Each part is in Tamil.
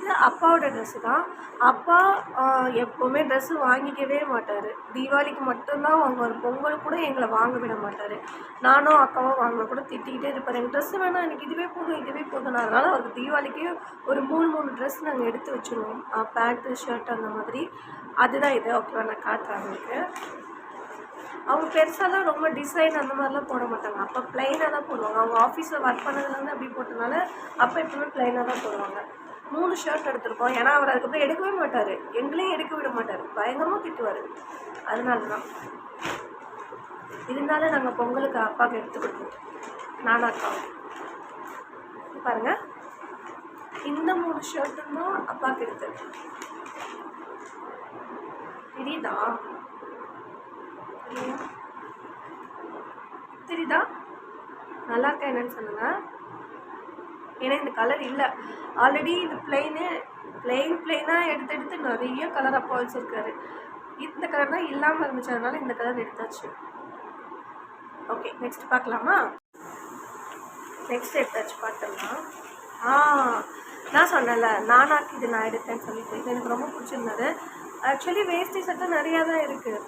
இது அப்பாவோட ட்ரெஸ்ஸு தான். அப்பா எப்போவுமே ட்ரெஸ்ஸு வாங்கிக்கவே மாட்டார். தீபாவளிக்கு மட்டும்தான் வாங்குவார். பொங்கல் கூட எங்களை வாங்க விட மாட்டார். நானும் அக்காவும் வாங்கினா கூட திட்டிக்கிட்டே இருப்பார். எனக்கு ட்ரெஸ்ஸு வேணாம், எனக்கு இதுவே போதும் இதுவே போதும். அதனால் அவருக்கு தீபாவளிக்கு ஒரு 3 ட்ரெஸ் நாங்கள் எடுத்து வச்சுருவோம். பேண்ட்டு ஷர்ட் அந்த மாதிரி. அதுதான் இது. ஓகேவா, நான் காட்டுறேன் அவங்களுக்கு. அவங்க பெருசாலாம் ரொம்ப டிசைன் அந்த மாதிரிலாம் போட மாட்டாங்க. அப்போ ப்ளைனாக தான் போடுவாங்க. அவங்க ஆஃபீஸில் ஒர்க் பண்ணதுலேருந்து அப்படி போட்டனால அப்போ எப்பவுமே ப்ளைனாக தான் போடுவாங்க. 3 ஷர்ட் எடுத்திருக்கோம். ஏன்னா அவர் அதுக்கப்புறம் எடுக்கவே மாட்டார். எங்களையும் எடுக்க விட மாட்டார். பயங்கரமாக திட்டுவார். அதனால தான். இருந்தாலும் நாங்கள் பொங்கலுக்கு அப்பாவுக்கு எடுத்து கொடுப்போம். நானும் அக்காவும். பாருங்கள், இந்த 3 ஷர்ட்டும் தான் அப்பாவுக்கு எடுத்தது. தெரியுதா? தெரியுதா? நல்லா இருக்கா என்னன்னு சொல்லுங்க. ஏன்னா இந்த கலர் இல்லை. ஆல்ரெடி இது பிளெயினாக எடுத்து நிறைய கலர் அப்பா வச்சுருக்காரு. இந்த கலர் தான் இல்லாமல் இருந்துச்சு. அதனால இந்த கலர் எடுத்தாச்சு. ஓகே, நெக்ஸ்ட் பார்க்கலாமா? நெக்ஸ்ட் எடுத்தாச்சு, பார்த்துடலாம். நான் சொன்னேன்ல, நானாக்கு இது நான் எடுத்தேன்னு சொல்லிட்டு. இது எனக்கு ரொம்ப பிடிச்சிருந்தது. ஆக்சுவலி வேஷ்டி சட்டை நிறையா தான் இருக்குது.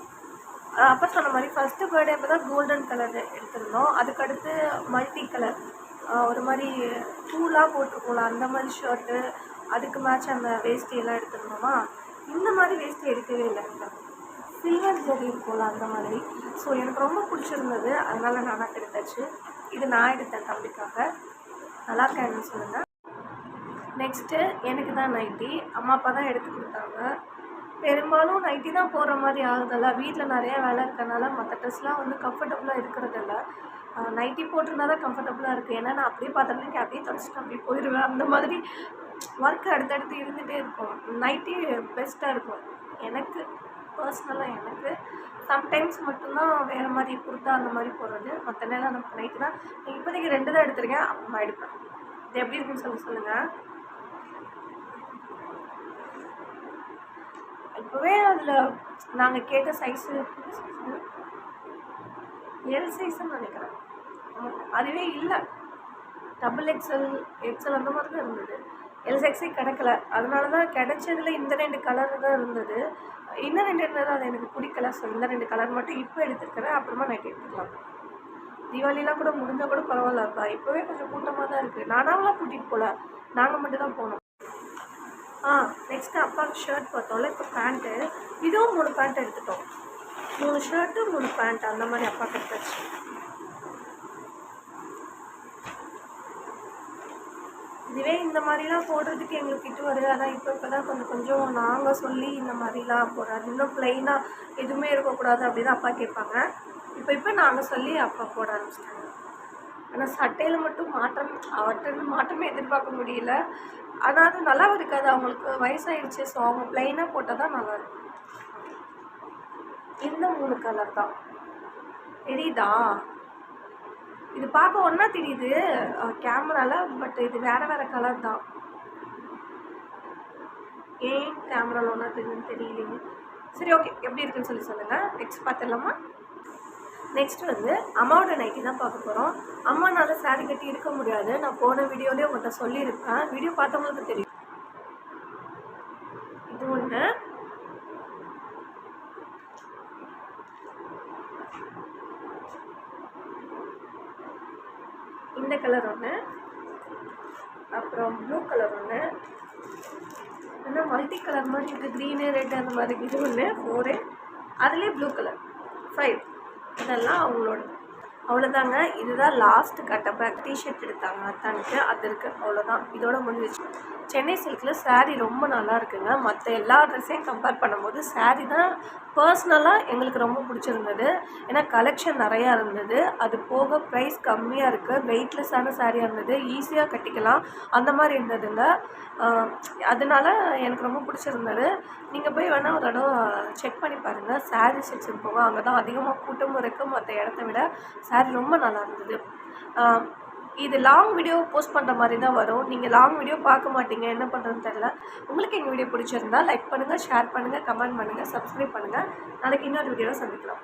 அப்போ சொன்ன மாதிரி ஃபஸ்ட்டு பர்த்டே அப்போ தான் கோல்டன் கலர் எடுத்திருந்தோம். அதுக்கடுத்து மல்டி கலர் ஒரு மாதிரி பூலாக போட்டிருக்கோம்ல அந்த மாதிரி ஷர்ட்டு, அதுக்கு மேட்ச் அந்த வேஷ்டியெல்லாம் எடுத்துருந்தோமா. இந்த மாதிரி வேஷ்டி எடுக்கவே இல்லை. சில்வர் ஜரி இருக்கும்ல அந்த மாதிரி. ஸோ எனக்கு ரொம்ப பிடிச்சிருந்தது. அதனால் நானாக எடுத்தாச்சு. இது நான் எடுத்தேன் தம்பிக்காக. நல்லா இருக்கா என்னன்னு சொல்லுங்கள். நெக்ஸ்ட்டு எனக்கு தான் நைட்டி. அம்மா அப்பா தான் எடுத்து கொடுத்தாங்க. பெரும்பாலும் நைட்டி தான் போடுற மாதிரி ஆகுதில்ல. வீட்டில் நிறையா வேலை இருக்கிறனால மற்ற ட்ரெஸ்லாம் வந்து கம்ஃபர்டபுளாக இருக்கிறதில்ல. நைட்டி போட்டிருந்தா தான் கம்ஃபர்டபுளாக இருக்குது. ஏன்னா நான் அப்படியே பார்த்துட்டு அப்படியே தொடச்சிட்டு அப்படியே போயிடுவேன். அந்த மாதிரி ஒர்க் அடுத்தடுத்து இருந்துகிட்டே இருக்கும். நைட்டி பெஸ்ட்டாக இருக்கும் எனக்கு பர்சனலாக. எனக்கு சம்டைம்ஸ் மட்டும்தான் வேறு மாதிரி குர்த்தா அந்த மாதிரி போடுறது. மற்ற நேரம் நமக்கு நைட்டு தான். இப்போதைக்கு 2 தான் எடுத்துருக்கேன். அப்புறமா எடுப்பேன். இது எப்படி இருக்குன்னு சொல்லுங்கள். இப்போவே அதில் நாங்கள் கேட்ட சைஸு எல் சைஸுன்னு நினைக்கிறேன். அதுவே இல்லை. XXL அந்த மாதிரி தான் இருந்தது. எல்சைஸே கிடைக்கல. அதனால தான் கிடைச்சதில் இந்த 2 கலர் தான் இருந்தது. இன்னும் 2 இருந்தது, அது எனக்கு பிடிக்கல. ஸோ இந்த 2 கலர் மட்டும் இப்போ எடுத்துருக்கிறேன். அப்புறமா நைட்டு எடுத்துக்கலாம். தீபாவளிலாம் கூட முடிஞ்சால் கூட பரவாயில்லப்பா. இப்போவே கொஞ்சம் கூட்டமாக தான் இருக்குது. நானாவெலாம் கூட்டிகிட்டு போகல, நாங்கள் மட்டும் தான் போனோம். நெக்ஸ்ட்டு அப்பாவுக்கு ஷர்ட் பார்த்தோம்ல. இப்போ பேண்ட்டு, இதுவும் 3 பேண்ட் எடுத்துட்டோம். 3 ஷர்ட்டு 3 பேண்ட் அந்த மாதிரி அப்பாவுக்கு எடுத்தாச்சு. இதுவே இந்த மாதிரிலாம் போடுறதுக்கு எங்களுக்கு கிட்ட வருது. ஆனால் இப்போ தான் கொஞ்சம் நாங்கள் சொல்லி இந்த மாதிரிலாம் போடுறாரு. இன்னும் ப்ளைனாக எதுவுமே இருக்கக்கூடாது அப்படி தான் அப்பா கேட்பாங்க. இப்போ நாங்கள் சொல்லி அப்பா போட ஆரம்பிச்சிட்டாங்க. ஆனால் சட்டையில் மட்டும் அவர்கிட்ட மாற்றமே எதிர்பார்க்க முடியல. ஆனால் அது நல்லாவும் இருக்காது. அவங்களுக்கு வயசாகிடுச்சு. ஸோ அவங்க ப்ளைனாக போட்டால் தான் நல்லாயிருக்கும். இந்த 3 கலர் தான். தெரியுதா? இது பார்க்க ஒன்றா தெரியுது கேமராவில். பட் இது வேறு கலர் தான். ஏன் கேமராவில் ஒன்றா தெரியுதுன்னு தெரியலைங்க. சரி, ஓகே, எப்படி இருக்குன்னு சொல்லுங்கள். நெக்ஸ்ட் பார்த்துடலாமா? நெக்ஸ்ட் வந்து அம்மாவோட நைட்டி தான் பார்க்க போகிறோம். அம்மானால சாரி கட்டி இருக்க முடியாது. நான் போன வீடியோலேயே உங்கள்கிட்ட சொல்லியிருப்பேன். வீடியோ பார்த்தவங்களுக்கு தெரியும். இது ஒன்று. இந்த கலர் ஒன்று. அப்புறம் ப்ளூ கலர் ஒன்று. இன்னும் மல்டி கலர் மாதிரி இருக்குது. க்ரீனு ரெட்டு அந்த மாதிரி. இது ஒன்று 4. அதுலேயே ப்ளூ கலர் 5. இதெல்லாம் அவ்வளோதாங்க. இதுதான் லாஸ்ட்டு கட்டப்பேக். டிஷர்ட் எடுத்தாங்க அத்தானுக்கு. அது இருக்குது. அவ்வளோதான். இதோட முடிஞ்சிச்சு. சென்னை சில்கில் சாரீ ரொம்ப நல்லா இருக்குங்க. மற்ற எல்லா ட்ரெஸ்ஸையும் கம்பேர் பண்ணும்போது சாரீ தான் பர்சனலாக எங்களுக்கு ரொம்ப பிடிச்சிருந்தது. ஏன்னா கலெக்ஷன் நிறையா இருந்தது. அது போக ப்ரைஸ் கம்மியாக இருக்குது. வெயிட்லெஸ்ஸான சாரியாக இருந்தது. ஈஸியாக கட்டிக்கலாம் அந்த மாதிரி இருந்ததுங்க. அதனால எனக்கு ரொம்ப பிடிச்சிருந்தது. நீங்கள் போய் வேணால் ஒரு தடவை செக் பண்ணி பாருங்கள். சாரீ செக்ஷன் போங்க. அங்கே தான் அதிகமாக கூட்டமும் இருக்குது. மற்ற இடத்த விட சாரீ ரொம்ப நல்லா இருந்தது. இது லாங் வீடியோ போஸ்ட் பண்ணுற மாதிரி தான் வரும். நீங்கள் லாங் வீடியோ பார்க்க மாட்டீங்க, என்ன பண்ணுறதுன்னு தெரியல. உங்களுக்கு எங்கள் வீடியோ பிடிச்சிருந்தா லைக் பண்ணுங்கள், ஷேர் பண்ணுங்கள், கமெண்ட் பண்ணுங்கள், சப்ஸ்கிரைப் பண்ணுங்கள். நாளைக்கு இன்னொரு வீடியோவில் சந்திக்கலாம்.